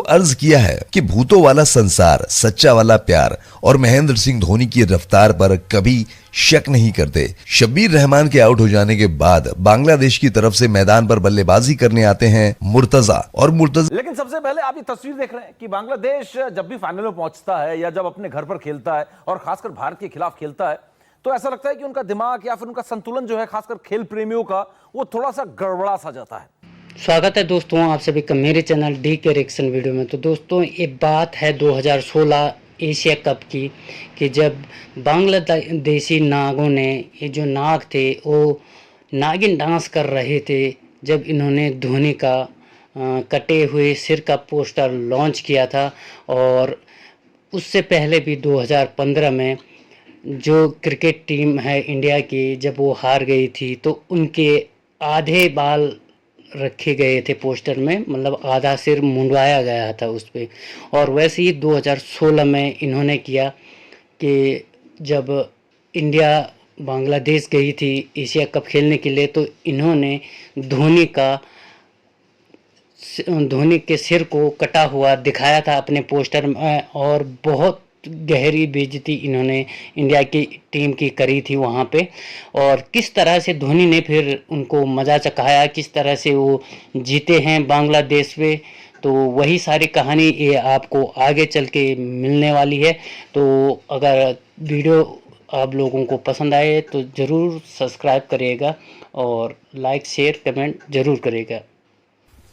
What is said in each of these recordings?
अर्ज किया है कि भूतों वाला संसार, सच्चा वाला प्यार और महेंद्र सिंह धोनी की रफ्तार पर कभी शक नहीं करते। शब्बीर रहमान के आउट हो जाने के बाद बांग्लादेश की तरफ से मैदान पर बल्लेबाजी करने आते हैं मुर्तजा। लेकिन सबसे पहले आप ये तस्वीर देख रहे हैं कि बांग्लादेश जब भी फाइनल में पहुंचता है या जब अपने घर पर खेलता है और खासकर भारत के खिलाफ खेलता है तो ऐसा लगता है कि उनका दिमाग या फिर उनका संतुलन जो है खासकर खेल प्रेमियों का वो थोड़ा सा गड़बड़ा सा जाता है। स्वागत है दोस्तों आप सभी का मेरे चैनल डी के रिएक्शन वीडियो में। तो दोस्तों ये बात है 2016 एशिया कप की कि जब बांग्लादेशी नागों ने, ये जो नाग थे वो नागिन डांस कर रहे थे जब इन्होंने धोनी का कटे हुए सिर का पोस्टर लॉन्च किया था। और उससे पहले भी 2015 में जो क्रिकेट टीम है इंडिया की, जब वो हार गई थी तो उनके आधे बाल रखे गए थे पोस्टर में, मतलब आधा सिर मुंडवाया गया था उस पर। और वैसे ही 2016 में इन्होंने किया कि जब इंडिया बांग्लादेश गई थी एशिया कप खेलने के लिए तो इन्होंने धोनी के सिर को कटा हुआ दिखाया था अपने पोस्टर में। और बहुत गहरी बेइज्जती इन्होंने इंडिया की टीम की करी थी वहाँ पे। और किस तरह से धोनी ने फिर उनको मज़ा चखाया, किस तरह से वो जीते हैं बांग्लादेश पे, तो वही सारी कहानी ये आपको आगे चल के मिलने वाली है। तो अगर वीडियो आप लोगों को पसंद आए तो ज़रूर सब्सक्राइब करिएगा और लाइक शेयर कमेंट ज़रूर करिएगा।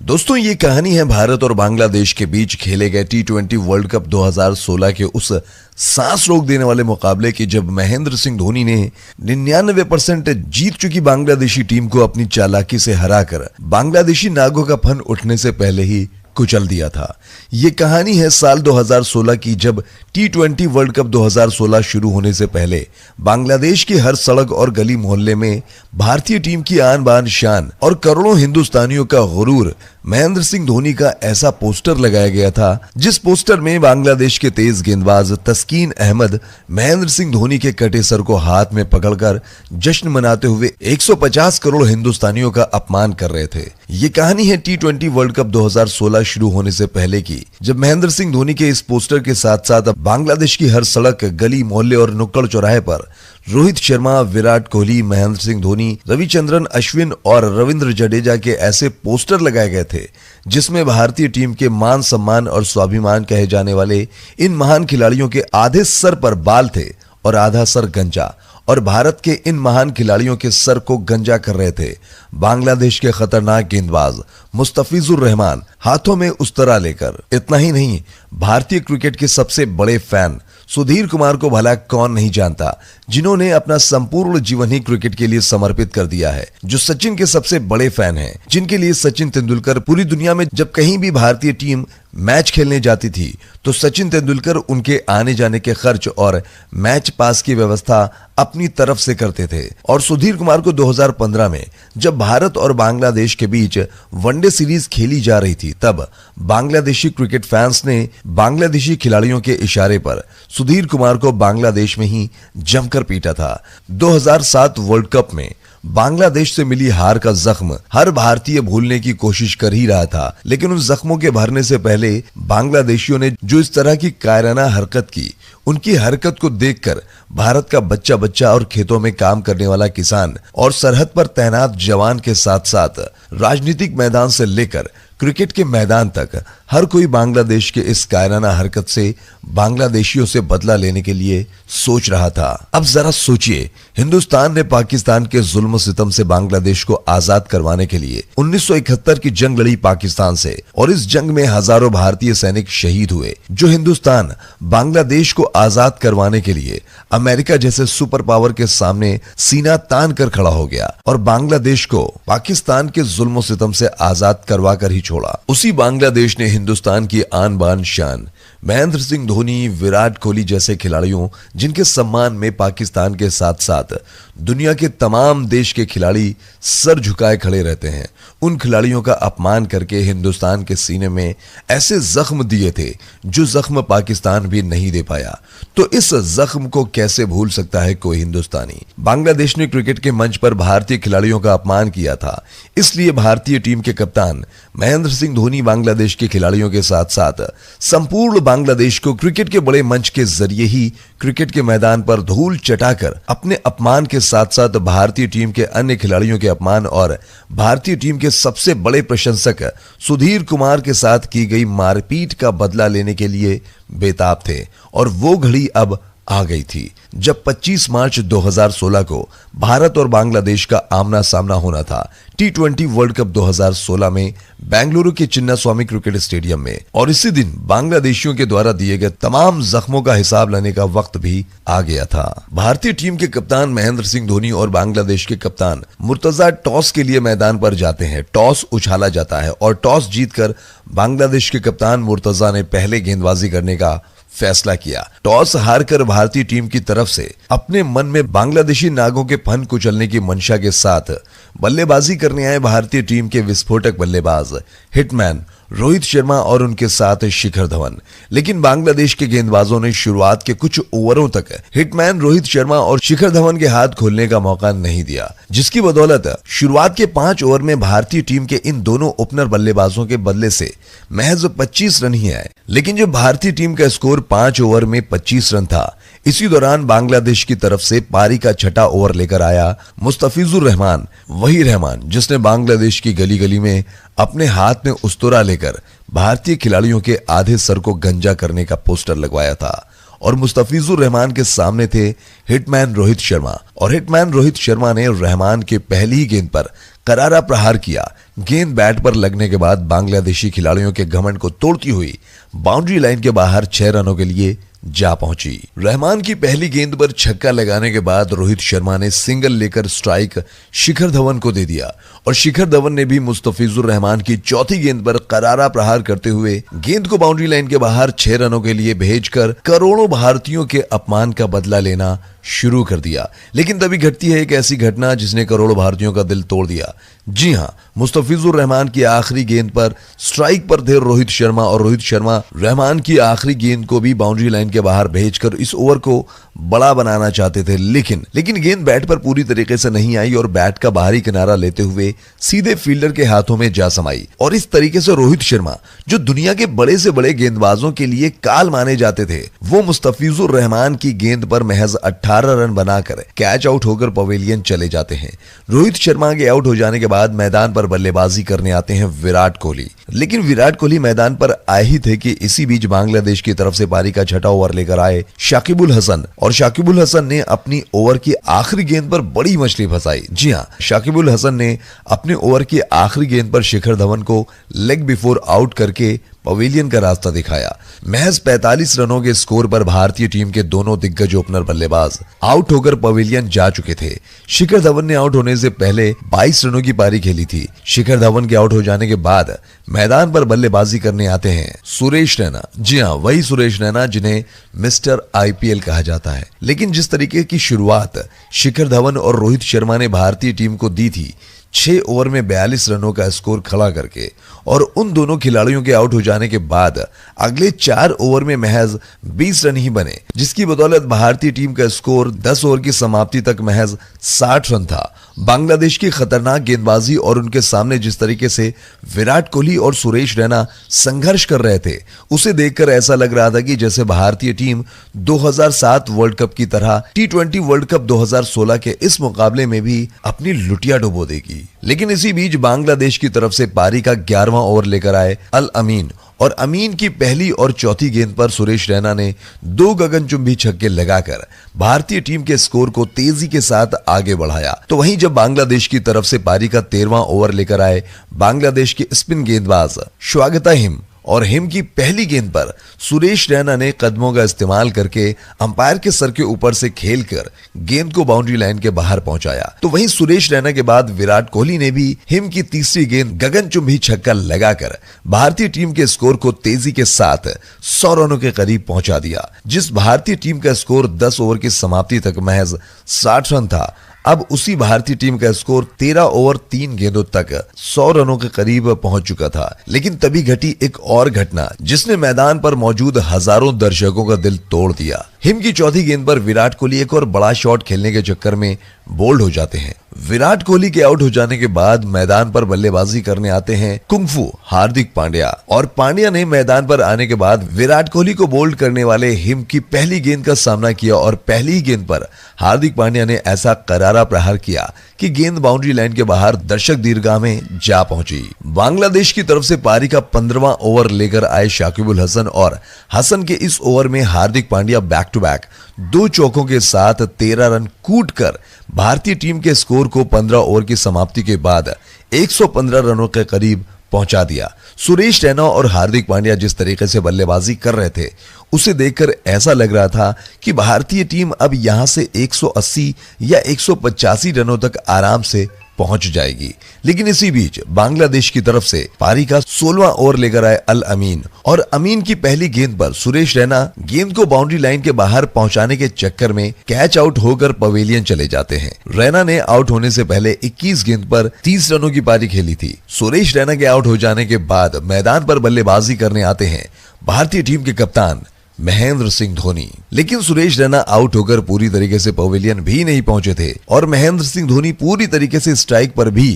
दोस्तों ये कहानी है भारत और बांग्लादेश के बीच खेले गए T20 वर्ल्ड कप 2016 के उस सांस रोक देने वाले मुकाबले की, जब महेंद्र सिंह धोनी ने 99% जीत चुकी बांग्लादेशी टीम को अपनी चालाकी से हराकर बांग्लादेशी नागों का फन उठने से पहले ही कुचल दिया था। ये कहानी है साल 2016 की, जब T20 वर्ल्ड कप 2016 शुरू होने से पहले बांग्लादेश की हर सड़क और गली मोहल्ले में भारतीय टीम की आन बान शान और करोड़ों हिंदुस्तानियों का गुरूर महेंद्र सिंह धोनी का ऐसा पोस्टर लगाया गया था, जिस पोस्टर में बांग्लादेश के तेज गेंदबाज तस्कीन अहमद महेंद्र सिंह धोनी के कटे सर को हाथ में पकड़कर जश्न मनाते हुए 150 करोड़ हिंदुस्तानियों का अपमान कर रहे थे। ये कहानी है T20 वर्ल्ड कप 2016 शुरू होने से पहले की, जब महेंद्र सिंह धोनी के इस पोस्टर के साथ साथ बांग्लादेश की हर सड़क, गली, मोहल्ले और नुक्कड़ चौराहे पर रोहित शर्मा, विराट कोहली, महेंद्र सिंह धोनी, रविचंद्रन अश्विन और रविंद्र जडेजा के ऐसे पोस्टर लगाए गए थे जिसमें भारतीय टीम के मान सम्मान और स्वाभिमान कहे जाने वाले इन महान खिलाड़ियों के आधे सर पर बाल थे और आधा सर गंजा। और भारत के इन महान खिलाड़ियों के सर को गंजा कर रहे थे बांग्लादेश के खतरनाक गेंदबाज मुस्तफिजुर रहमान हाथों में उस्तरा लेकर। इतना ही नहीं, भारतीय क्रिकेट के सबसे बड़े फैन सुधीर कुमार को भला कौन नहीं जानता, जिन्होंने अपना संपूर्ण जीवन ही क्रिकेट के लिए समर्पित कर दिया है, जो सचिन के सबसे बड़े फैन हैं, जिनके लिए सचिन तेंदुलकर पूरी दुनिया में जब कहीं भी भारतीय टीम मैच खेलने जाती थी तो सचिन तेंदुलकर उनके आने जाने के खर्च और मैच पास की व्यवस्था अपनी तरफ से करते थे। और सुधीर कुमार को 2015 में जब भारत और बांग्लादेश के बीच वनडे सीरीज खेली जा रही थी, तब बांग्लादेशी क्रिकेट फैंस ने बांग्लादेशी खिलाड़ियों के इशारे पर सुधीर कुमार को बांग्लादेश में ही जमकर पीटा था। 2007 वर्ल्ड कप में बांग्लादेश से मिली हार का जख्म हर भारतीय भूलने की कोशिश कर ही रहा था, लेकिन उन जख्मों के भरने से पहले बांग्लादेशियों ने जो इस तरह की कायराना हरकत की, उनकी हरकत को देखकर भारत का बच्चा बच्चा और खेतों में काम करने वाला किसान और सरहद पर तैनात जवान के साथ साथ राजनीतिक मैदान से लेकर क्रिकेट के मैदान तक हर कोई बांग्लादेश के इस कायराना हरकत से बांग्लादेशियों से बदला लेने के लिए सोच रहा था। अब जरा सोचिए, हिंदुस्तान ने पाकिस्तान के जुल्म सितम से बांग्लादेश को आजाद करवाने के लिए 1971 की जंग लड़ी पाकिस्तान से, और इस जंग में हजारों भारतीय सैनिक शहीद हुए। जो हिंदुस्तान बांग्लादेश को आजाद करवाने के लिए अमेरिका जैसे सुपर पावर के सामने सीना तान कर खड़ा हो गया और बांग्लादेश को पाकिस्तान के जुल्म सितम से आजाद करवा कर ही छोड़ा, उसी बांग्लादेश ने हिंदुस्तान की आन बान शान महेंद्र सिंह धोनी, विराट कोहली जैसे खिलाड़ियों, जिनके सम्मान में पाकिस्तान के साथ साथ दुनिया के तमाम देश के खिलाड़ी सर झुकाए खड़े रहते हैं, उन खिलाड़ियों का अपमान करके हिंदुस्तान के सीने में ऐसे जख्म दिए थे जो जख्म पाकिस्तान भी नहीं दे पाया। तो इस जख्म को कैसे भूल सकता है कोई हिंदुस्तानी। बांग्लादेश ने क्रिकेट के मंच पर भारतीय खिलाड़ियों का अपमान किया था, इसलिए भारतीय टीम के कप्तान महेंद्र सिंह धोनी बांग्लादेश के खिलाड़ियों के साथ साथ संपूर्ण बांग्लादेश को क्रिकेट के बड़े मंच के जरिए ही क्रिकेट के मैदान पर धूल चटाकर अपने अपमान के साथ साथ भारतीय टीम के अन्य खिलाड़ियों के अपमान और भारतीय टीम के सबसे बड़े प्रशंसक सुधीर कुमार के साथ की गई मारपीट का बदला लेने के लिए बेताब थे। और वो घड़ी अब आ गई थी जब 25 मार्च 2016 को भारत और बांग्लादेश का आमना सामना होना था T20 वर्ल्ड कप 2016 में बेंगलुरु के चिन्नास्वामी क्रिकेट स्टेडियम में। और इसी दिन बांग्लादेशियों के द्वारा दिए गए तमाम जख्मों का हिसाब लेने का वक्त भी आ गया था। भारतीय टीम के कप्तान महेंद्र सिंह धोनी और बांग्लादेश के कप्तान मुर्तजा टॉस के लिए मैदान पर जाते हैं। टॉस उछाला जाता है और टॉस जीतकर बांग्लादेश के कप्तान मुर्तजा ने पहले गेंदबाजी करने का फैसला किया। टॉस हारकर भारतीय टीम की तरफ से अपने मन में बांग्लादेशी नागों के फन कुचलने की मंशा के साथ बल्लेबाजी करने आए भारतीय टीम के विस्फोटक बल्लेबाज हिटमैन रोहित शर्मा और उनके साथ शिखर धवन। लेकिन बांग्लादेश के गेंदबाजों ने शुरुआत के कुछ ओवरों तक हिटमैन रोहित शर्मा और शिखर धवन के हाथ खोलने का मौका नहीं दिया, जिसकी बदौलत शुरुआत के 5 ओवर में भारतीय टीम के इन दोनों ओपनर बल्लेबाजों के बदले से महज 25 रन ही आए। लेकिन जब भारतीय टीम का स्कोर 5 ओवर में 25 रन था, इसी दौरान बांग्लादेश की तरफ से पारी का छठा ओवर लेकर आया मुस्तफिजुर रहमान, वही रहमान जिसने बांग्लादेश की गली गली में अपने हाथ में उस्तरा लेकर भारतीय खिलाड़ियों के आधे सर को गंजा करने का पोस्टर लगवाया था। और मुस्तफिजुर रहमान के सामने थे हिटमैन रोहित शर्मा, और हिटमैन रोहित शर्मा ने रहमान के पहली ही गेंद पर करारा प्रहार किया। गेंद बैट पर लगने के बाद बांग्लादेशी खिलाड़ियों के घमंड को तोड़ती हुई बाउंड्री लाइन के बाहर 6 रनों के लिए जा पहुंची। रहमान की पहली गेंद पर छक्का लगाने के बाद रोहित शर्मा ने सिंगल लेकर स्ट्राइक शिखर धवन को दे दिया, और शिखर धवन ने भी मुस्तफिजुर रहमान की चौथी गेंद पर करारा प्रहार करते हुए गेंद को बाउंड्री लाइन के बाहर 6 रनों के लिए भेजकर करोड़ों भारतीयों के अपमान का बदला लेना शुरू कर दिया। लेकिन तभी घटती है एक ऐसी घटना जिसने करोड़ों भारतीयों का दिल तोड़ दिया। जी हां, मुस्तफिजुर रहमान की आखिरी गेंद पर स्ट्राइक पर थे रोहित शर्मा, और रोहित शर्मा रहमान की आखिरी गेंद को भी बाउंड्री लाइन के बाहर भेजकर इस ओवर को बड़ा बनाना चाहते थे। लेकिन गेंद बैट पर पूरी तरीके से नहीं आई और बैट का बाहरी किनारा लेते हुए सीधे फील्डर के हाथों में जा समाई। और इस तरीके से रोहित शर्मा, जो दुनिया के बड़े से बड़े गेंदबाजों के लिए काल माने जाते थे, वो मुस्तफिजुर रहमान की गेंद पर महज 18 रन बनाकर कैच आउट होकर पवेलियन चले जाते हैं। रोहित शर्मा के आउट हो जाने के बाद मैदान पर बल्लेबाजी करने आते हैं विराट कोहली। लेकिन विराट कोहली मैदान पर आए ही थे कि इसी बीच बांग्लादेश की तरफ से पारी का छठा ओवर लेकर आए शाकिबुल हसन, और शाकिबुल हसन ने अपनी ओवर की आखिरी गेंद पर बड़ी मछली फंसाई। जी हां, शाकिबुल हसन ने अपने ओवर की आखिरी गेंद पर शिखर धवन को लेग बिफोर आउट करके पवेलियन का रास्ता दिखाया। महज 45 रनों के स्कोर पर भारतीय टीम के दोनों दिग्गज ओपनर बल्लेबाज आउट होकर पवेलियन जा चुके थे। शिखर धवन ने आउट होने से पहले 22 रनों की पारी खेली थी। शिखर धवन के आउट हो जाने के बाद मैदान पर बल्लेबाजी करने आते हैं सुरेश रैना। जी हां, वही सुरेश रैना जिन्हें मिस्टर IPL कहा जाता है। लेकिन जिस तरीके की शुरुआत शिखर धवन और रोहित शर्मा ने भारतीय टीम को दी थी, 6 ओवर में 42 रनों का स्कोर खड़ा करके, और उन दोनों खिलाड़ियों के आउट हो जाने के बाद अगले 4 ओवर में महज 20 रन ही बने, जिसकी बदौलत भारतीय टीम का स्कोर 10 ओवर की समाप्ति तक महज 60 रन था। बांग्लादेश की खतरनाक गेंदबाजी और उनके सामने जिस तरीके से विराट कोहली और सुरेश रैना संघर्ष कर रहे थे, उसे देखकर ऐसा लग रहा था कि जैसे भारतीय टीम 2007 वर्ल्ड कप की तरह T20 वर्ल्ड कप 2016 के इस मुकाबले में भी अपनी लुटिया डुबो देगी। लेकिन इसी बीच बांग्लादेश की तरफ से पारी का 11वां ओवर लेकर आए अल अमीन, और अमीन की पहली और चौथी गेंद पर सुरेश रैना ने 2 गगनचुंबी छक्के लगाकर भारतीय टीम के स्कोर को तेजी के साथ आगे बढ़ाया। तो वहीं जब बांग्लादेश की तरफ से पारी का 13वां ओवर लेकर आए बांग्लादेश के स्पिन गेंदबाज स्वागता हिम, और हिम की पहली गेंद पर सुरेश रैना ने कदमों का इस्तेमाल करके अंपायर के सर के ऊपर से खेलकर गेंद को बाउंड्री लाइन के बाहर पहुंचाया। तो वहीं सुरेश रैना के बाद विराट कोहली ने भी हिम की तीसरी गेंद गगनचुंबी छक्का लगाकर भारतीय टीम के स्कोर को तेजी के साथ 100 रनों के करीब पहुंचा दिया, जिस भारतीय टीम का स्कोर 10 ओवर की समाप्ति तक महज 60 रन था। अब उसी भारतीय टीम का स्कोर 13 ओवर 3 गेंदों तक 100 रनों के करीब पहुंच चुका था। लेकिन तभी घटी एक और घटना जिसने मैदान पर मौजूद हजारों दर्शकों का दिल तोड़ दिया। हिम की चौथी गेंद पर विराट कोहली एक और बड़ा शॉट खेलने के चक्कर में बोल्ड हो जाते हैं। विराट कोहली के आउट हो जाने के बाद मैदान पर बल्लेबाजी करने आते हैं कुंफू हार्दिक पांड्या, और पांड्या ने मैदान पर आने के बाद विराट कोहली को बोल्ड करने वाले हिम की पहली गेंद का सामना किया और पहली ही गेंद पर हार्दिक पांड्या ने ऐसा करारा प्रहार किया कि गेंद बाउंड्री लाइन के बाहर दर्शक दीर्घा में जा पहुंची। बांग्लादेश की तरफ से पारी का 15वां ओवर लेकर आए शाकिबुल हसन, और हसन के इस ओवर में Hardik Pandya back to back 2 चौकों के साथ 13 रन कूटकर भारतीय टीम के स्कोर को 15 ओवर की समाप्ति के बाद 115 रनों के करीब पहुंचा दिया। सुरेश रैना और हार्दिक पांड्या जिस तरीके से बल्लेबाजी कर रहे थे उसे देखकर ऐसा लग रहा था कि भारतीय टीम अब यहां से 180 या 185 रनों तक आराम से पहुंच जाएगी। लेकिन इसी बीच बांग्लादेश की तरफ से पारी का 16वां ओवर लेकर आए अल अमीन, और अमीन की पहली गेंद पर सुरेश रैना गेंद को बाउंड्री लाइन के बाहर पहुंचाने के चक्कर में कैच आउट होकर पवेलियन चले जाते हैं। रैना ने आउट होने से पहले 21 गेंद पर 30 रनों की पारी खेली थी। सुरेश रैना के आउट हो जाने के बाद मैदान पर बल्लेबाजी करने आते हैं भारतीय टीम के कप्तान महेंद्र सिंह धोनी। लेकिन सुरेश रैना आउट होकर पूरी तरीके से पवेलियन भी नहीं पहुंचे थे और महेंद्र सिंह धोनी पूरी तरीके से स्ट्राइक पर भी।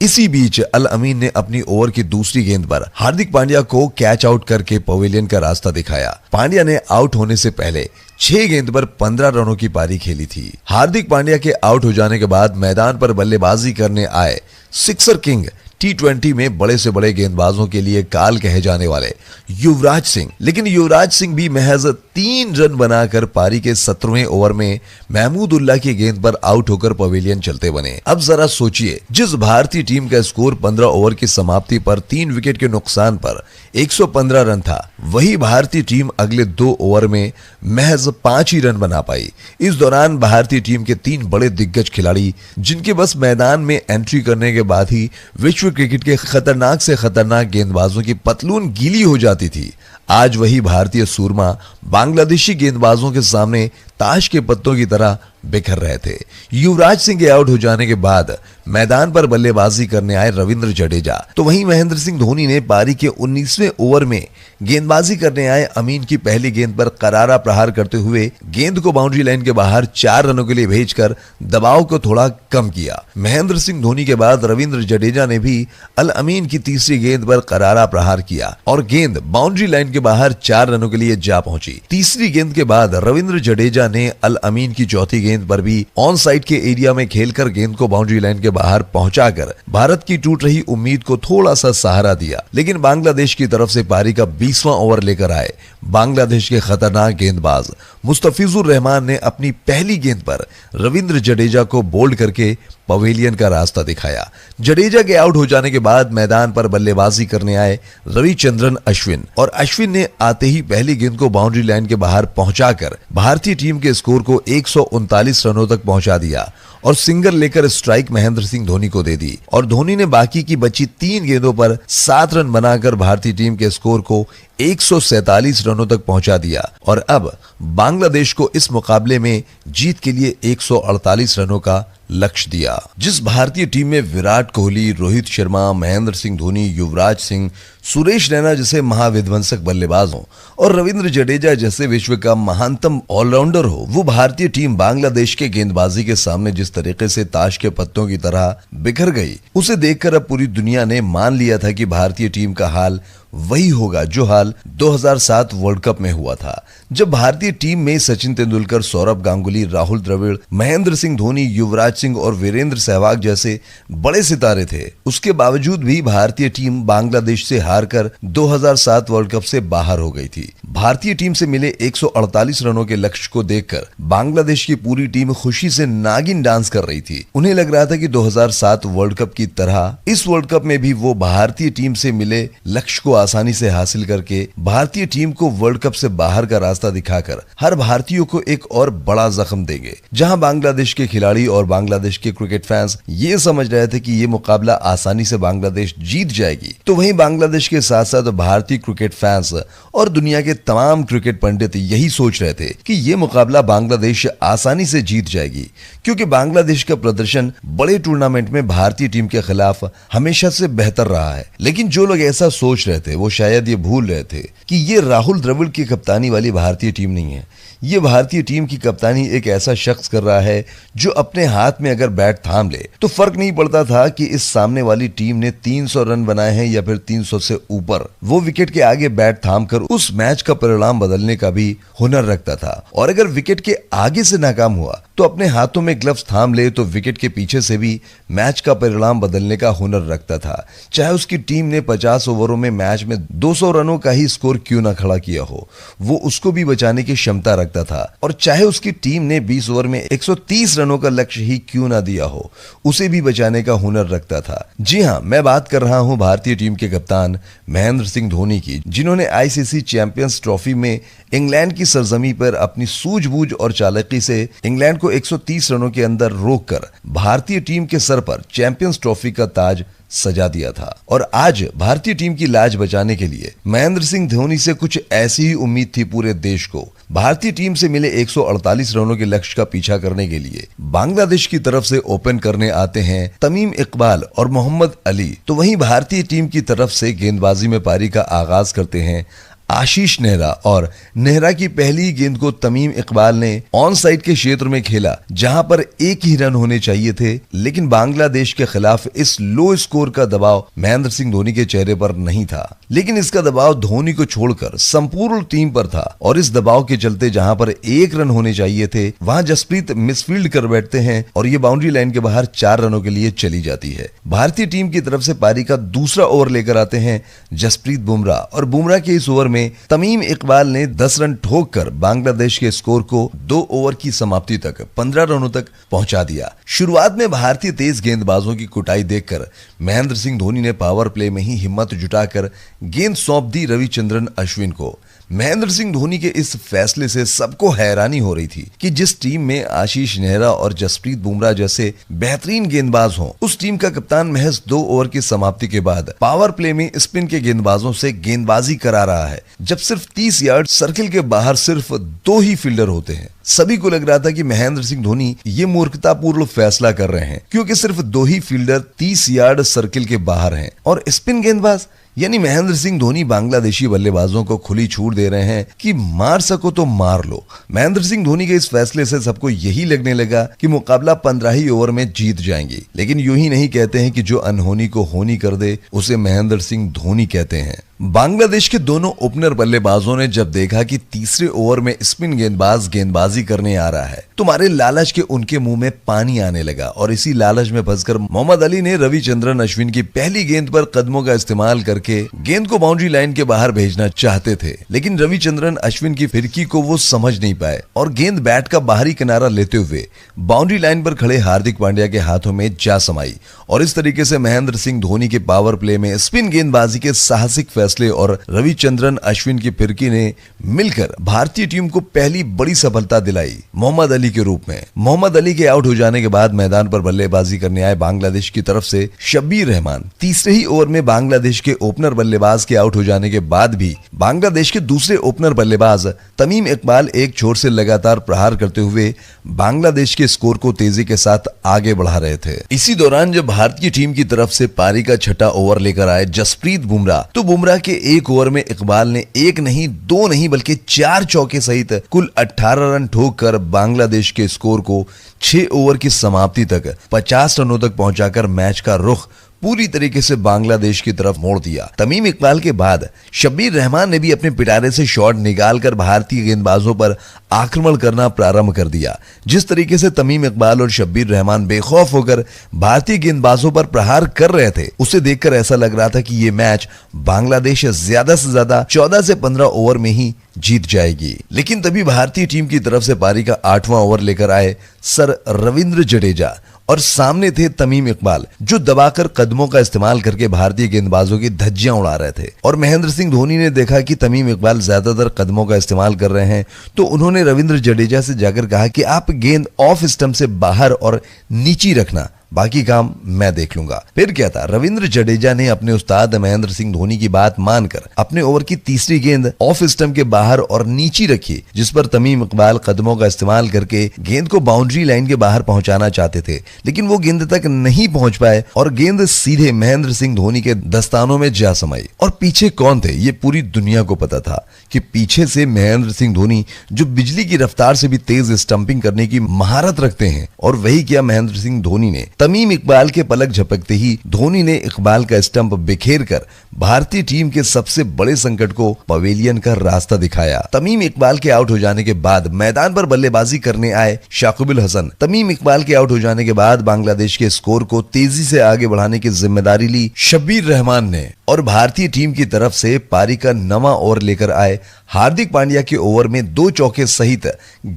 इसी बीच अल अमीन ने अपनी ओवर की दूसरी गेंद पर हार्दिक पांड्या को कैच आउट करके पवेलियन का रास्ता दिखाया। पांड्या ने आउट होने से पहले 6 गेंद पर 15 रनों की पारी खेली थी। हार्दिक पांड्या के आउट हो जाने के बाद मैदान पर बल्लेबाजी करने आए सिक्सर किंग T20 में बड़े से बड़े गेंदबाजों के लिए काल कहे जाने वाले युवराज सिंह, लेकिन युवराज सिंह भी महज 3 रन बनाकर पारी के 17वें ओवर में महमूदुल्लाह की गेंद पर आउट होकर पवेलियन चलते बने। अब जरा सोचिए, जिस भारतीय टीम का स्कोर 15 ओवर की समाप्ति पर 3 विकेट के नुकसान पर 115 रन था, वही भारतीय टीम अगले 2 ओवर में महज 5 ही रन बना पाई। इस दौरान भारतीय टीम के 3 बड़े दिग्गज खिलाड़ी, जिनके बस मैदान में एंट्री करने के बाद ही विश्व क्रिकेट के खतरनाक से खतरनाक गेंदबाजों की पतलून गीली हो जाती थी, आज वही भारतीय सूरमा बांग्लादेशी गेंदबाजों के सामने ताश के पत्तों की तरह बिखर रहे थे। युवराज सिंह के आउट हो जाने के बाद मैदान पर बल्लेबाजी करने आए रविंद्र जडेजा, तो वहीं महेंद्र सिंह धोनी ने पारी के 19वें ओवर में गेंदबाजी करने आए अमीन की पहली गेंद पर करारा प्रहार करते हुए गेंद को बाउंड्री लाइन के बाहर 4 रनों के लिए भेजकर दबाव को थोड़ा कम किया। महेंद्र सिंह धोनी के बाद रविंद्र जडेजा ने भी अल अमीन की तीसरी गेंद पर करारा प्रहार किया और गेंद बाउंड्री लाइन के बाहर 4 रनों के लिए जा पहुंची। तीसरी गेंद के बाद रविंद्र जडेजा ने अल अमीन की चौथी गेंद पर भी ऑन साइड के एरिया में खेलकर गेंद को बाउंड्री लाइन के बाहर पहुंचाकर भारत की टूट रही उम्मीद को थोड़ा सा सहारा दिया। लेकिन बांग्लादेश की तरफ से पारी का 20वां ओवर लेकर आए बांग्लादेश के खतरनाक गेंदबाज मुस्तफिजुर रहमान ने अपनी पहली गेंद पर रविंद्र जडेजा को बोल्ड करके पवेलियन का रास्ता दिखाया। जडेजा के आउट हो जाने के बाद मैदान पर बल्लेबाजी करने आए रविचंद्रन अश्विन, और अश्विन ने आते ही पहली गेंद को बाउंड्री लाइन के बाहर पहुंचाकर भारतीय टीम के स्कोर को 139 रनों तक पहुंचा दिया और सिंगल लेकर स्ट्राइक महेंद्र सिंह धोनी को दे दी, और धोनी ने बाकी की बची 3 गेंदों पर 7 रन बनाकर भारतीय टीम के स्कोर को 147 रनों तक पहुंचा दिया और अब बांग्लादेश को इस मुकाबले में जीत के लिए 148 रनों का लक्ष्य दिया। जिस भारतीय टीम में विराट कोहली, रोहित शर्मा, महेंद्र सिंह धोनी, युवराज सिंह, सुरेश रैना जैसे महाविध्वंसक बल्लेबाज हो और रविंद्र जडेजा जैसे विश्व का महानतम ऑलराउंडर हो, वो भारतीय टीम बांग्लादेश के गेंदबाजी के सामने जिस तरीके से ताश के पत्तों की तरह बिखर गई, उसे देखकर अब पूरी दुनिया ने मान लिया था कि भारतीय टीम का हाल वही होगा जो हाल 2007 वर्ल्ड कप में हुआ था, जब भारतीय टीम में सचिन तेंदुलकर, सौरभ गांगुली, राहुल द्रविड़, महेंद्र सिंह धोनी, युवराज सिंह और वीरेंद्र सहवाग जैसे बड़े सितारे थे। उसके बावजूद भी भारतीय टीम बांग्लादेश से हारकर 2007 वर्ल्ड कप से बाहर हो गई थी। भारतीय टीम से मिले 148 रनों के लक्ष्य को देखकर बांग्लादेश की पूरी टीम खुशी से नागिन डांस कर रही थी। उन्हें लग रहा था कि 2007 वर्ल्ड कप की तरह इस वर्ल्ड कप में भी वो भारतीय टीम से मिले लक्ष्य को आसानी से हासिल करके भारतीय टीम को वर्ल्ड कप से बाहर का रास्ता दिखाकर हर भारतीयों को एक और बड़ा जख्म देंगे। जहां बांग्लादेश के खिलाड़ी और बांग्लादेश के क्रिकेट फैंस ये समझ रहे थे कि ये मुकाबला आसानी से बांग्लादेश जीत जाएगी, तो वहीं बांग्लादेश के साथ साथ भारतीय क्रिकेट फैंस और दुनिया के तमाम क्रिकेट पंडित यही सोच रहे थे कि ये मुकाबला बांग्लादेश आसानी से जीत जाएगी, क्योंकि बांग्लादेश का प्रदर्शन बड़े टूर्नामेंट में भारतीय टीम के खिलाफ हमेशा से बेहतर रहा है। लेकिन जो लोग ऐसा सोच रहे थे वो शायद ये भूल रहे थे कि ये राहुल द्रविड़ की कप्तानी वाली भारतीय टीम नहीं है। ये भारतीय टीम की कप्तानी एक ऐसा शख्स कर रहा है जो अपने हाथ में अगर बैट थाम ले तो फर्क नहीं पड़ता था कि इस सामने वाली टीम ने 300 रन बनाए हैं या फिर 300 से ऊपर। वो विकेट के आगे बैट थामकर उस मैच का परिणाम बदलने का भी हुनर रखता था, और अगर विकेट के आगे से नाकाम हुआ तो अपने हाथों में ग्लव्स थाम ले तो विकेट के पीछे से भी मैच का परिणाम बदलने का हुनर रखता था। चाहे उसकी टीम ने 50 ओवरों में मैच में 200 रनों का ही स्कोर क्यों ना खड़ा किया हो, वो उसको भी बचाने की क्षमता रखता था। और चाहे उसकी टीम ने 20 ओवर में 130 रनों का लक्ष्य ही क्यों ना दिया हो, उसे भी बचाने का हुनर रखता था। जी हां, मैं बात कर रहा हूं भारतीय टीम के कप्तान महेंद्र सिंह धोनी की, जिन्होंने आईसीसी चैंपियंस ट्रॉफी में इंग्लैंड की सरजमी पर अपनी सूझबूझ और चालाकी से इंग्लैंड को 130 रनों के अंदर रोककर भारतीय टीम के सर पर चैंपियंस ट्रॉफी का ताज सजा दिया था। और आज भारतीय टीम की लाज बचाने के लिए महेंद्र सिंह धोनी से कुछ ऐसी ही उम्मीद थी पूरे देश को। भारतीय टीम से मिले 148 रनों के लक्ष्य का पीछा करने के लिए बांग्लादेश की तरफ से ओपन करने आते हैं तमीम इकबाल और मोहम्मद अली, तो वहीं भारतीय टीम की तरफ से गेंदबाजी में पारी का आगाज करते हैं आशीष नेहरा, और नेहरा की पहली गेंद को तमीम इकबाल ने ऑन साइड के क्षेत्र में खेला जहां पर एक ही रन होने चाहिए थे। लेकिन बांग्लादेश के खिलाफ इस लो स्कोर का दबाव महेंद्र सिंह धोनी के चेहरे पर नहीं था, लेकिन इसका दबाव धोनी को छोड़कर संपूर्ण टीम पर था। और इस दबाव के चलते जहां पर 1 रन होने चाहिए थे वहां जसप्रीत मिसफील्ड कर बैठते हैं और ये बाउंड्री लाइन के बाहर 4 रनों के लिए चली जाती है। भारतीय टीम की तरफ से पारी का दूसरा ओवर लेकर आते हैं जसप्रीत बुमराह, और बुमराह के इस ओवर में तमीम इकबाल ने 10 रन ठोककर बांग्लादेश के स्कोर को 2 ओवर की समाप्ति तक 15 रनों तक पहुंचा दिया। शुरुआत में भारतीय तेज गेंदबाजों की कुटाई देखकर महेंद्र सिंह धोनी ने पावर प्ले में ही हिम्मत जुटाकर गेंद सौंप दी रविचंद्रन अश्विन को। महेंद्र सिंह धोनी के इस फैसले से सबको हैरानी हो रही थी कि जिस टीम में आशीष नेहरा और जसप्रीत बुमराह जैसे बेहतरीन गेंदबाज हों, उस टीम का कप्तान महज 2 ओवर की समाप्ति के बाद पावर प्ले में स्पिन के गेंदबाजों से गेंदबाजी करा रहा है, जब सिर्फ 30 यार्ड सर्किल के बाहर सिर्फ 2 ही फील्डर होते हैं। सभी को लग रहा था कि महेंद्र सिंह धोनी ये मूर्खतापूर्ण फैसला कर रहे हैं, क्योंकि सिर्फ 2 ही फील्डर 30 यार्ड सर्किल के बाहर हैं और स्पिन गेंदबाज यानी महेंद्र सिंह धोनी बांग्लादेशी बल्लेबाजों को खुली छूट दे रहे हैं कि मार सको तो मार लो। महेंद्र सिंह धोनी के इस फैसले से सबको यही लगने लगा कि मुकाबला 15 ही ओवर में जीत जाएंगे। लेकिन यूं ही नहीं कहते हैं कि जो अनहोनी को होनी कर दे उसे महेंद्र सिंह धोनी कहते हैं। बांग्लादेश के दोनों ओपनर बल्लेबाजों ने जब देखा कि तीसरे ओवर में स्पिन गेंदबाज गेंदबाजी करने आ रहा है तो मारे लालच के उनके मुंह में पानी आने लगा, और इसी लालच में फंसकर मोहम्मद अली ने रविचंद्रन अश्विन की पहली गेंद पर कदमों का इस्तेमाल करके गेंद को बाउंड्री लाइन के बाहर भेजना चाहते थे। लेकिन रविचंद्रन अश्विन की फिरकी को वो समझ नहीं पाए और गेंद बैट का बाहरी किनारा लेते हुए बाउंड्री लाइन पर खड़े हार्दिक पांड्या के हाथों में जा समाई, और इस तरीके से महेंद्र सिंह धोनी के पावर प्ले में स्पिन गेंदबाजी के साहसिक फैसले और रविचंद्रन अश्विन की फिरकी ने मिलकर भारतीय टीम को पहली बड़ी सफलता दिलाई मोहम्मद अली के रूप में। मोहम्मद अली के आउट हो जाने के बाद मैदान पर बल्लेबाजी करने आए बांग्लादेश की तरफ से शब्बीर रहमान तीसरे ही ओवर में बांग्लादेश के ओपनर बल्लेबाज के आउट हो जाने के बाद भी बांग्लादेश के दूसरे ओपनर बल्लेबाज तमीम इकबाल एक छोर से लगातार प्रहार करते हुए बांग्लादेश के स्कोर को तेजी के साथ आगे बढ़ा रहे थे। इसी दौरान जब भारतीय टीम की तरफ से पारी का छठा ओवर लेकर आए जसप्रीत बुमराह, तो बुमराह के एक ओवर में इकबाल ने 1 नहीं 2 नहीं बल्कि 4 चौके सहित कुल 18 रन ठोककर बांग्लादेश के स्कोर को 6 ओवर की समाप्ति तक 50 रनों तक पहुंचाकर मैच का रुख पूरी तरीके से बांग्लादेश की तरफ मोड़ दिया। तमीम इकबाल के बाद शब्बीर रहमान ने भी अपने पिटारे से शॉट निकालकर भारतीय गेंदबाजों पर आक्रमण करना प्रारंभ कर दिया। जिस तरीके से तमीम इकबाल और शब्बीर रहमान बेखौफ होकर भारतीय गेंदबाजों पर प्रहार कर रहे थे, उसे देखकर ऐसा लग रहा था कि ये मैच बांग्लादेश ज्यादा से ज्यादा 14 से 15 ओवर में ही जीत जाएगी। लेकिन तभी भारतीय टीम की तरफ से पारी का 8वां ओवर लेकर आए सर रविंद्र जडेजा, और सामने थे तमीम इकबाल, जो दबाकर कदमों का इस्तेमाल करके भारतीय गेंदबाजों की धज्जियां उड़ा रहे थे। और महेंद्र सिंह धोनी ने देखा कि तमीम इकबाल ज्यादातर कदमों का इस्तेमाल कर रहे हैं, तो उन्होंने रविंद्र जडेजा से जाकर कहा कि आप गेंद ऑफ स्टंप से बाहर और नीची रखना, बाकी काम मैं देख लूंगा। फिर क्या था, रविंद्र जडेजा ने अपने उस्ताद महेंद्र सिंह धोनी की बात मानकर अपने ओवर की तीसरी गेंद ऑफ स्टंप के बाहर और नीची रखी, जिस पर तमीम इकबाल कदमों का इस्तेमाल करके गेंद को बाउंड्री लाइन के बाहर पहुंचाना चाहते थे, लेकिन वो गेंद तक नहीं पहुंच पाए और गेंद सीधे महेंद्र सिंह धोनी के दस्तानों में जा समाई। और पीछे कौन थे, ये पूरी दुनिया को पता था कि पीछे से महेंद्र सिंह धोनी, जो बिजली की रफ्तार से भी तेज स्टंपिंग करने की महारत रखते हैं। और वही किया महेंद्र सिंह धोनी ने। तमीम इकबाल के पलक झपकते ही धोनी ने इकबाल का स्टंप बिखेर कर भारतीय टीम के सबसे बड़े संकट को पवेलियन का रास्ता दिखाया। तमीम इकबाल के आउट हो जाने के बाद मैदान पर बल्लेबाजी करने आए शाकिबुल हसन। तमीम इकबाल के आउट हो जाने के बाद बांग्लादेश के स्कोर को तेजी से आगे बढ़ाने की जिम्मेदारी ली शब्बीर रहमान ने और भारतीय टीम की तरफ से पारी का नवा ओवर लेकर आए हार्दिक पांड्या के ओवर में 2 चौके सहित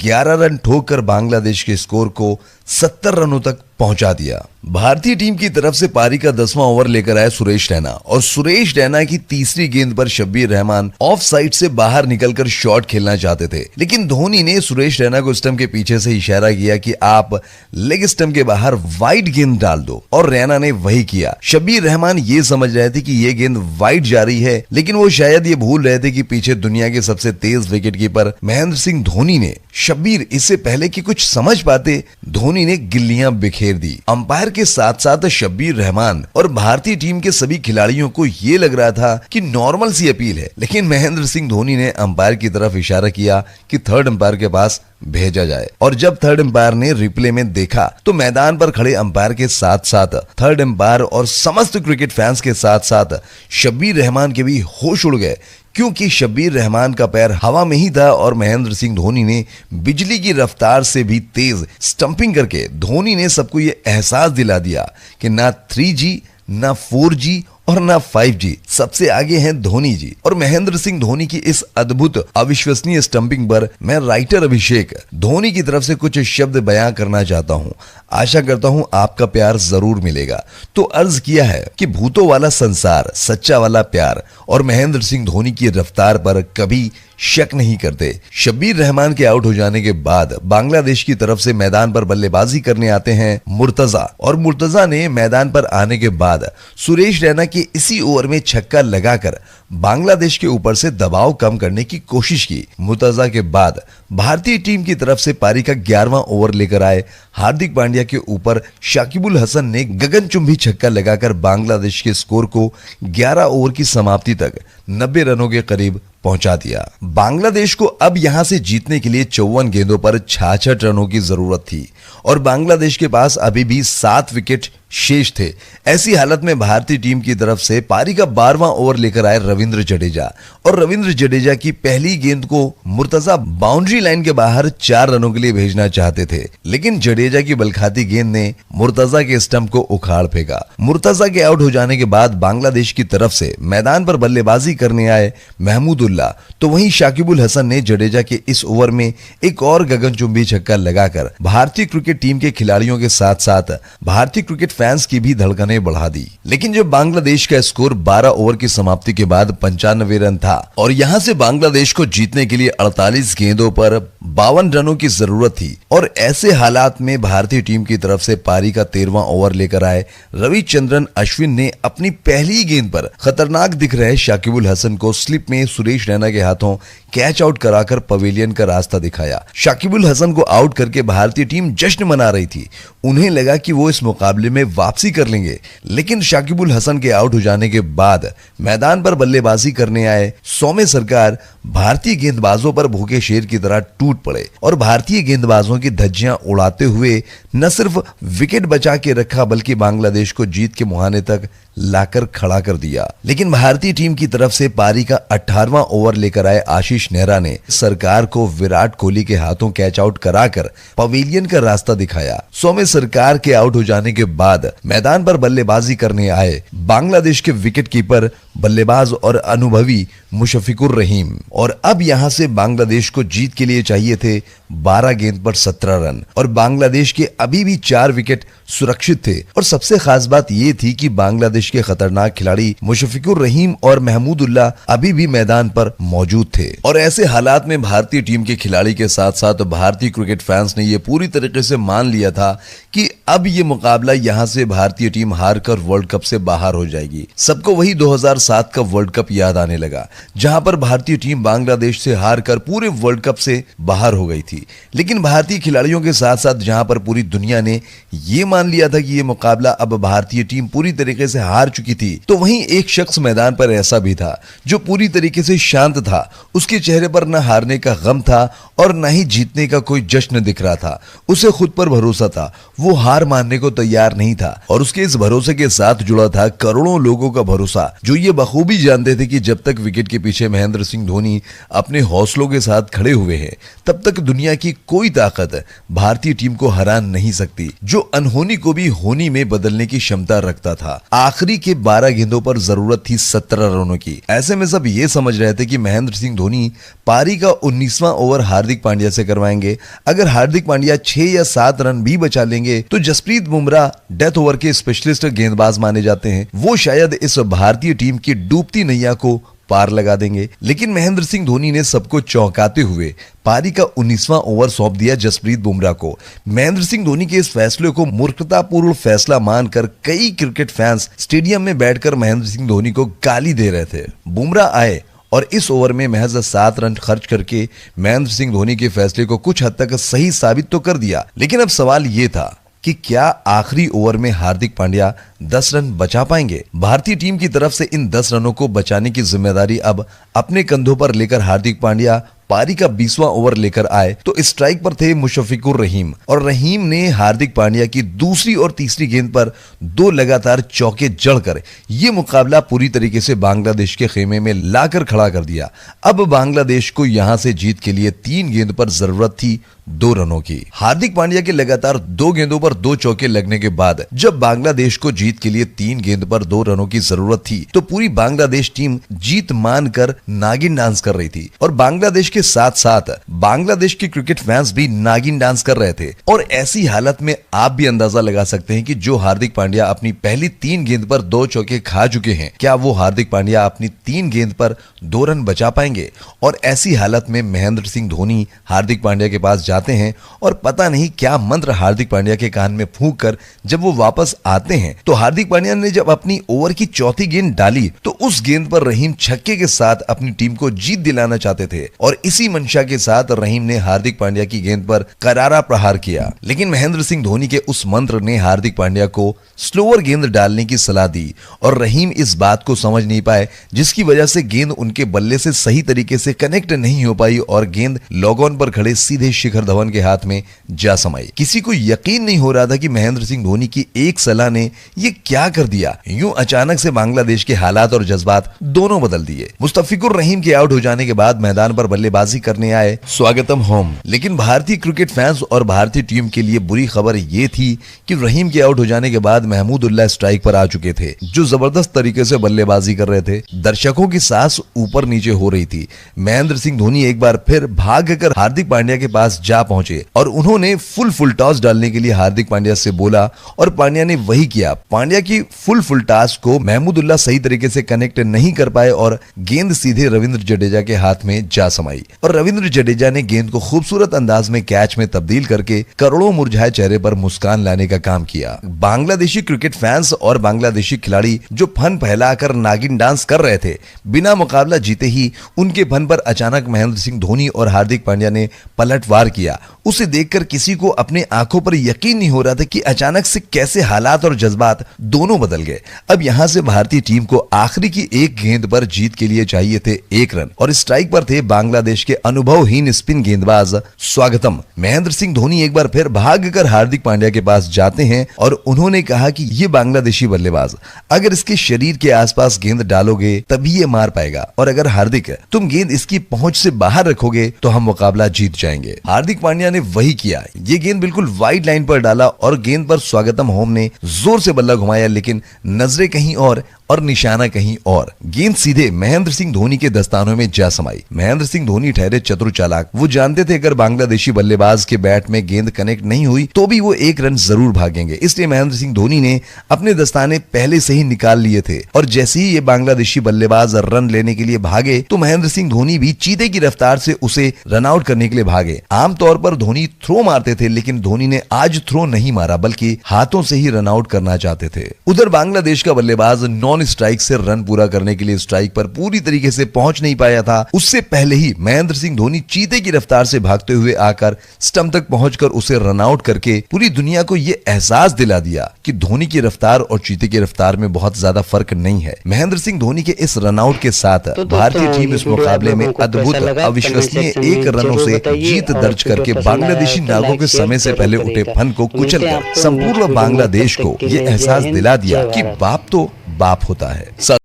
11 रन ठोककर बांग्लादेश के स्कोर को 70 रनों तक पहुंचा दिया। भारतीय टीम की तरफ से पारी का 10वां ओवर लेकर आए सुरेश रैना और सुरेश रैना की तीसरी गेंद पर शब्बीर रहमान ऑफ साइड से बाहर निकलकर शॉट खेलना चाहते थे, लेकिन धोनी ने सुरेश रैना को स्टंप के पीछे से इशारा किया कि आप लेग स्टंप के बाहर वाइड गेंद डाल दो और रैना ने वही किया। शब्बीर रहमान ये समझ रहे थे कि ये गेंद वाइड जा रही है, लेकिन वो शायद ये भूल रहे थे कि पीछे दुनिया के सबसे तेज विकेटकीपर महेंद्र सिंह धोनी ने। शब्बीर इससे पहले कि कुछ समझ पाते, धोनी ने गिल्लियां बिखेर दी। अंपायर के साथ साथ शब्बीर रहमान और भारतीय टीम के सभी खिलाड़ियों को यह लग रहा था कि नॉर्मल सी अपील है, लेकिन महेंद्र सिंह धोनी ने अंपायर की तरफ इशारा किया कि थर्ड अंपायर के पास भेजा जाए। और जब थर्ड अंपायर ने रिप्ले में देखा तो मैदान पर खड़े अंपायर के साथ साथ थर्ड अंपायर और समस्त क्रिकेट फैंस के साथ साथ शब्बीर रहमान के भी होश उड़ गए, क्योंकि शब्बीर रहमान का पैर हवा में ही था और महेंद्र सिंह धोनी ने बिजली की रफ्तार से भी तेज स्टंपिंग करके धोनी ने सबको ये एहसास दिला दिया कि ना 3G ना 4G और ना 5G, सबसे आगे हैं धोनी जी। और महेंद्र सिंह धोनी की इस अद्भुत अविश्वसनीय स्टंपिंग पर मैं राइटर अभिषेक धोनी की तरफ से कुछ शब्द बयां करना चाहता हूं। आशा करता हूं आपका प्यार जरूर मिलेगा। तो अर्ज किया है कि भूतों वाला संसार, सच्चा वाला प्यार और महेंद्र सिंह धोनी की रफ्तार पर कभी शक नहीं करते। शब्बीर रहमान के आउट हो जाने के बाद बांग्लादेश की तरफ से मैदान पर बल्लेबाजी करने आते हैं मुर्तजा और मुर्तजा ने मैदान पर आने के बाद सुरेश रैना के इसी ओवर में छक्का लगाकर बांग्लादेश के ऊपर से दबाव कम करने की कोशिश की। मुर्तजा के बाद भारतीय टीम की तरफ से पारी का 11वां ओवर लेकर आए हार्दिक पांड्या के ऊपर शाकिबुल हसन ने गगनचुंबी छक्का लगाकर बांग्लादेश के स्कोर को 11 ओवर की समाप्ति तक 90 रनों के करीब पहुंचा दिया। बांग्लादेश को अब यहां से जीतने के लिए 54 गेंदों पर 66 रनों की जरूरत थी और बांग्लादेश के पास अभी भी 7 विकेट शेष थे। ऐसी हालत में भारतीय टीम की तरफ से पारी का 12वां ओवर लेकर आए रविंद्र जडेजा और रविंद्र जडेजा की पहली गेंद को मुर्तजा बाउंड्री लाइन के बाहर 4 रनों के लिए भेजना चाहते थे, लेकिन जडेजा की बलखाती गेंद ने मुर्तजा के स्टंप को उखाड़ फेंका। मुर्तजा के आउट हो जाने के बाद बांग्लादेश की तरफ से मैदान पर बल्लेबाजी करने आए महमूदुल्लाह, तो वहीं शाकिबुल हसन ने जडेजा के इस ओवर में एक और गगनचुंबी छक्का लगाकर भारतीय क्रिकेट टीम के खिलाड़ियों के साथ साथ भारतीय क्रिकेट फैंस की भी धड़कनें बढ़ा दी। लेकिन जब बांग्लादेश का स्कोर 12 ओवर की समाप्ति के बाद 95 रन था और यहां से बांग्लादेश को जीतने के लिए 48 गेंदों पर 52 रनों की जरूरत थी और ऐसे हालात में भारतीय टीम की तरफ से पारी का 13वां ओवर लेकर आए रविचंद्रन अश्विन ने अपनी पहली गेंद पर खतरनाक दिख रहे शाकिबुल हसन को स्लिप में सुरेश रैना के हाथों कैच आउट कराकर पवेलियन का रास्ता दिखाया। शाकिबुल हसन को आउट करके भारतीय टीम जश्न मना रही थी। उन्हें लगा कि वो इस मुकाबले में वापसी कर लेंगे, लेकिन शाकिबुल हसन के आउट हो जाने के बाद मैदान पर बल्लेबाजी करने आए सौम्य सरकार भारतीय गेंदबाजों पर भूखे शेर की तरह टूट पड़े और भारतीय गेंदबाजों की धज्जियां उड़ाते हुए न सिर्फ विकेट बचा के रखा बल्कि बांग्लादेश को जीत के मुहाने तक लाकर खड़ा कर दिया। लेकिन भारतीय टीम की तरफ से पारी का 18वां ओवर लेकर आए आशीष नेहरा ने सरकार को विराट कोहली के हाथों कैच आउट कराकर पवेलियन का रास्ता दिखाया। सौम्य सरकार के आउट हो जाने के बाद मैदान पर बल्लेबाजी करने आए बांग्लादेश के विकेटकीपर बल्लेबाज और अनुभवी मुशफिकुर रहीम और अब यहां से बांग्लादेश को जीत के लिए चाहिए थे 12 गेंद पर 17 रन और बांग्लादेश के अभी भी 4 विकेट सुरक्षित थे। और सबसे खास बात ये थी कि बांग्लादेश के खतरनाक खिलाड़ी मुशफिकुर रहीम और महमूदुल्लाह अभी भी मैदान पर मौजूद थे। और ऐसे हालात में भारतीय टीम के खिलाड़ी के साथ साथ भारतीय क्रिकेट फैंस ने यह पूरी तरीके से मान लिया था कि अब ये मुकाबला यहां से भारतीय टीम हारकर वर्ल्ड कप से बाहर हो जाएगी। सबको वही 2007 का वर्ल्ड कप याद आने लगा, जहां पर भारतीय टीम बांग्लादेश से हारकर पूरे वर्ल्ड कप से बाहर हो गई थी। लेकिन भारतीय खिलाड़ियों के साथ साथ जहां पर पूरी दुनिया ने यह मान लिया था कि यह मुकाबला अब भारतीय टीम पूरी तरीके से हार चुकी थी, तो वहीं एक शख्स मैदान पर ऐसा भी था जो पूरी तरीके से शांत था। उसके चेहरे पर न हारने का गम था और न ही जीतने का कोई जश्न दिख रहा था। उसे खुद पर भरोसा था, वो हार मानने को तैयार नहीं था। और उसके इस भरोसे के साथ जुड़ा था करोड़ों लोगों का भरोसा, जो ये बखूबी जानते थे कि जब तक विकेट के पीछे महेंद्र सिंह धोनी अपने हौसलों के साथ खड़े हुए हैं, तब तक दुनिया की कोई ताकत भारतीय टीम को हरा नहीं सकती, जो अनहोनी को भी होनी में बदलने की क्षमता रखता था। आखिरी के 12 गेंदों पर जरूरत थी 17 रनों की। ऐसे में सब ये समझ रहे थे कि महेंद्र सिंह धोनी पारी का 19वां ओवर हार्दिक पांड्या से करवाएंगे। अगर हार्दिक पांड्या 6 या 7 रन भी बचा लेंगे तो जसप्रीत बुमराह डेथ ओवर के स्पेशलिस्ट गेंदबाज माने जाते हैं, वो शायद इस भारतीय टीम की डूबती नैया को पार लगा देंगे। लेकिन महेंद्र सिंह धोनी ने सबको चौंकाते हुए पारी का 19वां ओवर सौंप दिया जसप्रीत बुमराह को। महेंद्र सिंह धोनी के इस फैसले को मूर्खतापूर्ण फैसला मानकर कई क्रिकेट फैंस स्टेडियम में बैठकर महेंद्र सिंह धोनी को गाली दे रहे थे। बुमराह आए और इस ओवर में महज 7 रन खर्च करके महेंद्र सिंह धोनी के फैसले को कुछ हद तक सही साबित तो कर दिया। लेकिन अब सवाल ये था कि क्या आखिरी ओवर में हार्दिक पांड्या 10 रन बचा पाएंगे? भारतीय टीम की तरफ से इन 10 रनों को बचाने की जिम्मेदारी अब अपने कंधों पर लेकर हार्दिक पांड्या पारी का 20वां ओवर लेकर आए तो स्ट्राइक पर थे मुशफिकुर रहीम, और रहीम ने हार्दिक पांड्या की दूसरी और तीसरी गेंद पर 2 लगातार चौके जड़कर यह मुकाबला पूरी तरीके से बांग्लादेश के खेमे में लाकर खड़ा कर दिया। अब बांग्लादेश को यहां से जीत के लिए 3 गेंद पर जरूरत थी 2 रनों की। हार्दिक पांड्या के लगातार 2 गेंदों पर 2 चौके लगने के बाद जब बांग्लादेश को जीत के लिए 3 गेंद पर 2 रनों की जरूरत थी, तो पूरी बांग्लादेश टीम जीत मानकर नागिन डांस कर रही थी। और बांग्लादेश के साथ साथ बांग्लादेश के क्रिकेट फैंस भी नागिन डांस कर रहे थे। और ऐसी हालत में आप भी अंदाजा लगा सकते हैं कि जो हार्दिक पांड्या अपनी पहली 3 गेंद पर 2 चौके खा चुके हैं, क्या वो हार्दिक पांड्या अपनी 3 गेंद पर 2 रन बचा पाएंगे? और ऐसी हालत में महेंद्र सिंह धोनी हार्दिक पांड्या के पास जाते हैं और पता नहीं क्या मंत्र हार्दिक पांड्या के कान में फूंक कर जब वो वापस आते हैं, तो हार्दिक पांड्या ने जब अपनी ओवर की चौथी गेंद डाली तो उस गेंद पर रहीम छक्के के साथ अपनी टीम को जीत दिलाना चाहते थे। और इसी मंशा के साथ रहीम ने हार्दिक पांड्या की गेंद पर करारा प्रहार किया। लेकिन महेंद्र सिंह धोनी के उस मंत्र ने हार्दिक पांड्या को स्लोअर गेंद डालने की सलाह दी, और रहीम इस बात को समझ नहीं पाए, जिसकी वजह से गेंद उनके बल्ले से सही तरीके से कनेक्ट नहीं हो पाई और गेंद लॉग ऑन पर खड़े सीधे शिखर धवन के हाथ में जा समाई। किसी को यकीन नहीं हो रहा था कि महेंद्र सिंह धोनी की एक सलाह ने ये क्या कर दिया। यूं अचानक से बांग्लादेश के हालात और जज्बात दोनों बदल दिए। मुस्तफिकुर रहीम के आउट हो जाने के बाद मैदान पर बल्लेबाजी करने आए स्वागतम होम। लेकिन भारतीय क्रिकेट फैंस और भारतीय टीम के लिए बुरी खबर ये थी कि रहीम के आउट हो जाने के बाद महमूदुल्लाह स्ट्राइक पर आ चुके थे, जो जबरदस्त तरीके से बल्लेबाजी कर रहे थे। दर्शकों की सांस ऊपर नीचे हो रही थी। महेंद्र सिंह धोनी एक बार फिर भागकर हार्दिक पांड्या के पास जा पहुंचे और उन्होंने फुल टॉस डालने के लिए हार्दिक पांड्या से बोला, और पांड्या ने वही किया। पांड्या की फुल टॉस को महमूदुल्लाह सही तरीके से कनेक्ट नहीं कर पाए और गेंद सीधे रविंद्र जडेजा के हाथ में जा समाई, और रविंद्र जडेजा ने गेंद को खूबसूरत अंदाज में कैच में तब्दील करके करोड़ों मुरझाए चेहरे पर मुस्कान लाने का काम किया। बांग्लादेशी क्रिकेट फैंस और बांग्लादेशी खिलाड़ी जो फन फैलाकर नागिन डांस कर रहे थे, बिना मुकाबला जीते ही उनके फन पर अचानक महेंद्र सिंह धोनी और हार्दिक पांड्या ने पलटवार किया। उसे देखकर किसी को अपने आंखों पर यकीन नहीं हो रहा था कि अचानक से कैसे हालात और जज्बात दोनों बदल गए। अब यहां से भारतीय टीम को आखिरी की एक गेंद पर जीत के लिए चाहिए थे 1 रन, और स्ट्राइक पर थे बांग्लादेश के अनुभवहीन स्पिन गेंदबाज स्वागतम। महेंद्र सिंह धोनी एक बार फिर भागकर हार्दिक पांड्या के पास जाते हैं और उन्होंने कहा कि ये बांग्लादेशी बल्लेबाज, अगर इसके शरीर के आसपास गेंद डालोगे तभी ये मार पाएगा, और अगर हार्दिक तुम गेंद इसकी पहुंच से बाहर रखोगे तो हम मुकाबला जीत जाएंगे। हार्दिक पांड्या ने वही किया। ये गेंद बिल्कुल वाइड लाइन पर डाला और गेंद पर स्वागतम होम ने जोर से बल्ला घुमाया, लेकिन नजरें कहीं और और निशाना कहीं और। गेंद सीधे महेंद्र सिंह धोनी के दस्तानों में जा समाई। महेंद्र सिंह धोनी ठहरे चतुर चालाक। वो जानते थे अगर बांग्लादेशी बल्लेबाज के बैट में गेंद कनेक्ट नहीं हुई तो भी वो एक रन जरूर भागेंगे, इसलिए महेंद्र सिंह धोनी ने अपने दस्ताने पहले से ही निकाल लिए थे और जैसे ही ये बांग्लादेशी बल्लेबाज रन लेने के लिए भागे तो महेंद्र सिंह धोनी भी चीते की रफ्तार से उसे रन आउट करने के लिए भागे। आमतौर पर धोनी थ्रो मारते थे, लेकिन धोनी ने आज थ्रो नहीं मारा बल्कि हाथों से ही रन आउट करना चाहते थे। उधर बांग्लादेश का बल्लेबाज नॉन स्ट्राइक से रन पूरा करने के लिए स्ट्राइक पर पूरी तरीके से पहुंच नहीं पाया था। उससे पहले ही महेंद्र सिंह धोनी चीते की रफ्तार से भागते हुए आकर स्टंप तक पहुंचकर उसे रन आउट करके पूरी दुनिया को यह एहसास दिला दिया कि धोनी की रफ्तार और चीते की रफ्तार में बहुत ज्यादा फर्क नहीं है। महेंद्र सिंह धोनी के इस रन आउट के साथ भारतीय टीम इस मुकाबले में अद्भुत अविश्वसनीय 1 रनों से जीत दर्ज करके बांग्लादेशी नागों के समय से पहले उठे फन को कुचलकर संपूर्ण बांग्लादेश को यह एहसास दिला दिया कि बाप तो बाप होता है।